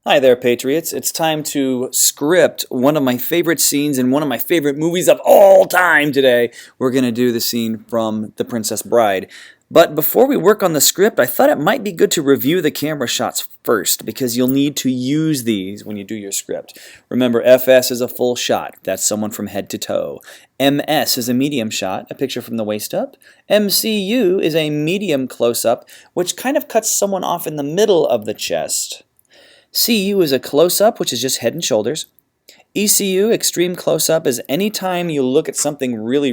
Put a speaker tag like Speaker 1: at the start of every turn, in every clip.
Speaker 1: Hi there, Patriots. It's time to script one of my favorite scenes in one of my favorite movies of all time today. We're going to do the scene from The Princess Bride. But before we work on the script, I thought it might be good to review the camera shots first because you'll need to use these when you do your script. Remember, FS is a full shot. That's someone from head to toe. MS is a medium shot, a picture from the waist up. MCU is a medium close-up, which kind of cuts someone off in the middle of the chest. CU is a close-up, which is just head and shoulders. ECU, extreme close-up, is any time you look at something really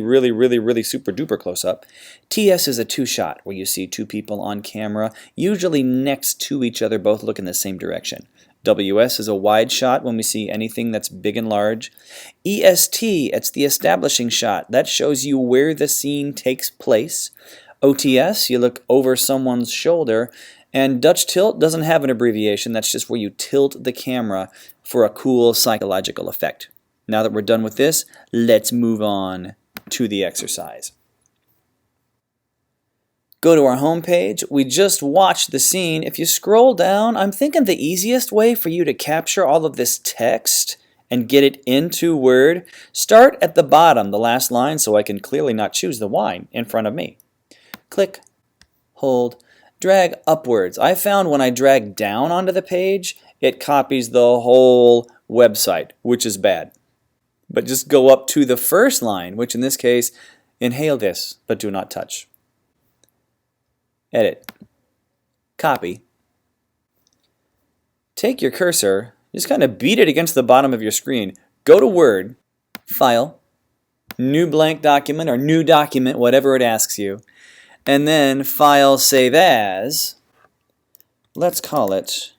Speaker 1: super-duper close-up. TS is a two-shot, where you see two people on camera, usually next to each other, both look in the same direction. WS is a wide shot when we see anything that's big and large. EST, it's the establishing shot. That shows you where the scene takes place. OTS, you look over someone's shoulder. And Dutch tilt doesn't have an abbreviation. That's just where you tilt the camera for a cool psychological effect. Now that we're done with this, let's move on to the exercise. Go to our home page. We just watched the scene. If you scroll down, I'm thinking the easiest way for you to capture all of this text and get it into Word, start at the bottom, the last line, so I can clearly not choose the wine in front of me. Click, hold, drag upwards. I found when I drag down onto the page, it copies the whole website, which is bad. But just go up to the first line, which in this case, inhale this, but do not touch. Edit. Copy. Take your cursor, just kind of beat it against the bottom of your screen. Go to Word, File, New Blank Document, or New Document, whatever it asks you. And then File, Save As. Let's call it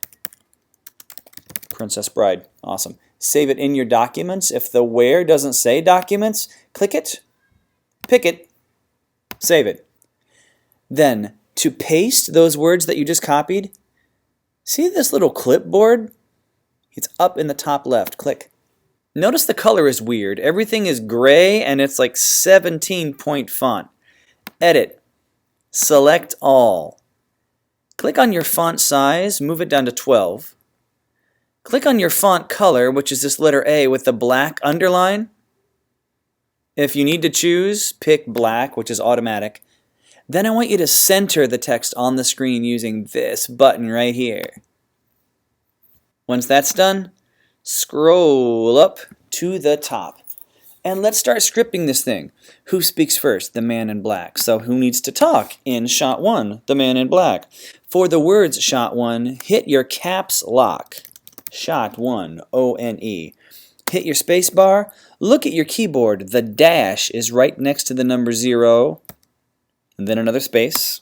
Speaker 1: Princess Bride. Awesome. Save it in your documents. If the where doesn't say documents, click it, pick it, save it. Then, to paste those words that you just copied, see this little clipboard? It's up in the top left. Click. Notice the color is weird. Everything is gray and it's like 17-point font. Edit. Select all. Click on your font size, move it down to 12. Click on your font color, which is this letter A with the black underline. If you need to choose, pick black, which is automatic. Then I want you to center the text on the screen using this button right here. Once that's done, scroll up to the top. And let's start scripting this thing. Who speaks first? The man in black. So who needs to talk? In shot 1, the man in black. For the words shot 1, hit your caps lock. Shot 1, O-N-E. Hit your space bar. Look at your keyboard. The dash is right next to the number 0. And then another space.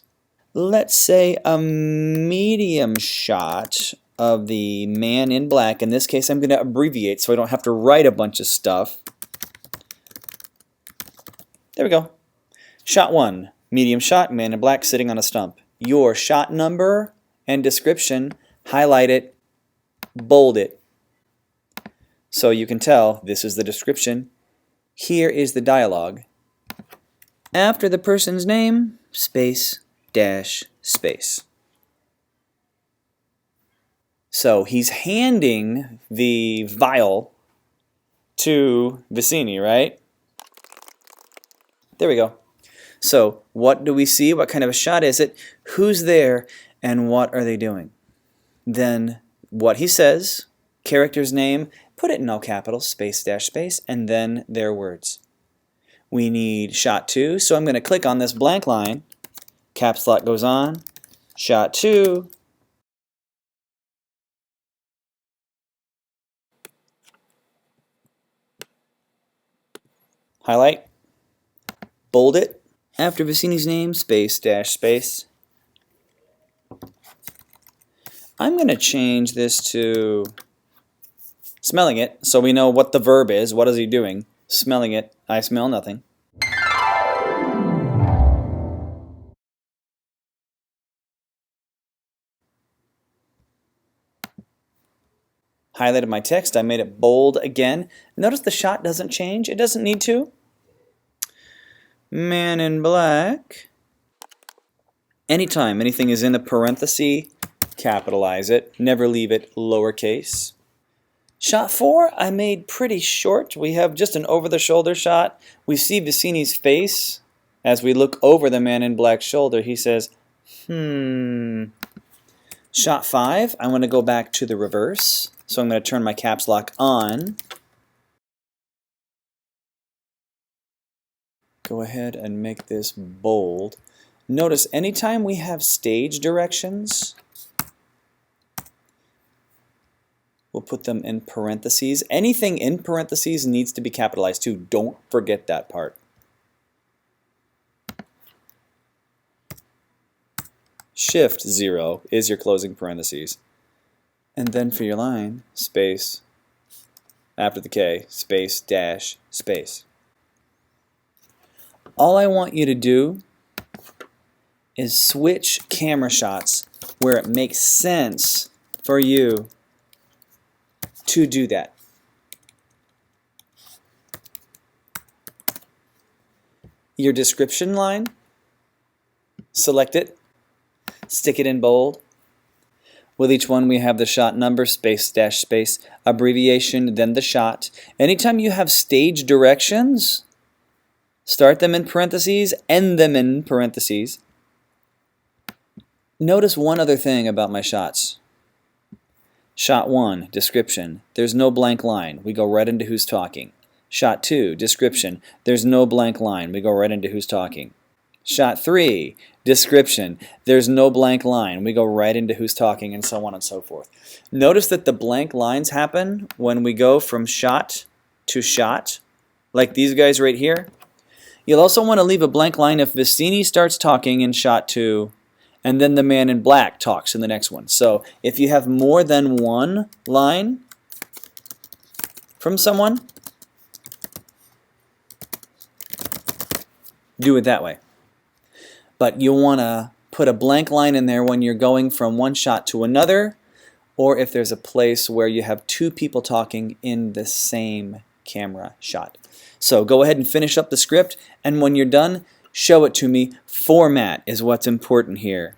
Speaker 1: Let's say a medium shot of the man in black. In this case, I'm going to abbreviate so I don't have to write a bunch of stuff. There we go. Shot 1, medium shot, man in black sitting on a stump. Your shot number and description, highlight it, bold it. So you can tell this is the description. Here is the dialogue. After the person's name, space, dash, space. So he's handing the vial to Vicini, right? There we go. So what do we see? What kind of a shot is it? Who's there? And what are they doing? Then what he says, character's name, put it in all capitals, space, dash, space, and then their words. We need shot 2, so I'm going to click on this blank line. Caps lock goes on. Shot 2. Highlight. Bold it. After Vicini's name, space, dash, space. I'm going to change this to smelling it so we know what the verb is. What is he doing? Smelling it. I smell nothing. Highlighted my text. I made it bold again. Notice the shot doesn't change. It doesn't need to. Man in black. Anytime anything is in a parenthesis, capitalize it. Never leave it lowercase. Shot 4 I made pretty short. We have just an over-the-shoulder shot. We see Vicini's face. As we look over the man in black's shoulder, he says, Shot 5, I want to go back to the reverse. So I'm going to turn my caps lock on. Go ahead and make this bold. Notice anytime we have stage directions, we'll put them in parentheses. Anything in parentheses needs to be capitalized too. Don't forget that part. Shift 0 is your closing parentheses. And then for your line, space, after the K, space, dash, space. All I want you to do is switch camera shots where it makes sense for you to do that. Your description line, select it, stick it in bold. With each one we have the shot number, space, dash, space, abbreviation, then the shot. Anytime you have stage directions, start them in parentheses, end them in parentheses. Notice one other thing about my shots. Shot 1, description, there's no blank line. We go right into who's talking. Shot 2, description, there's no blank line. We go right into who's talking. Shot 3, description, there's no blank line. We go right into who's talking, and so on and so forth. Notice that the blank lines happen when we go from shot to shot, like these guys right here. You'll also want to leave a blank line if Vicini starts talking in shot 2, and then the man in black talks in the next one. So if you have more than one line from someone, do it that way. But you'll want to put a blank line in there when you're going from one shot to another, or if there's a place where you have two people talking in the same camera shot. So go ahead and finish up the script, and when you're done, show it to me. Format is what's important here.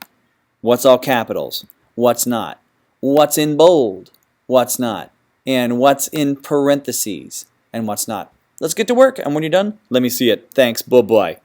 Speaker 1: What's all capitals? What's not? What's in bold? What's not? And what's in parentheses? And what's not? Let's get to work, and when you're done, let me see it. Thanks. Bye-bye.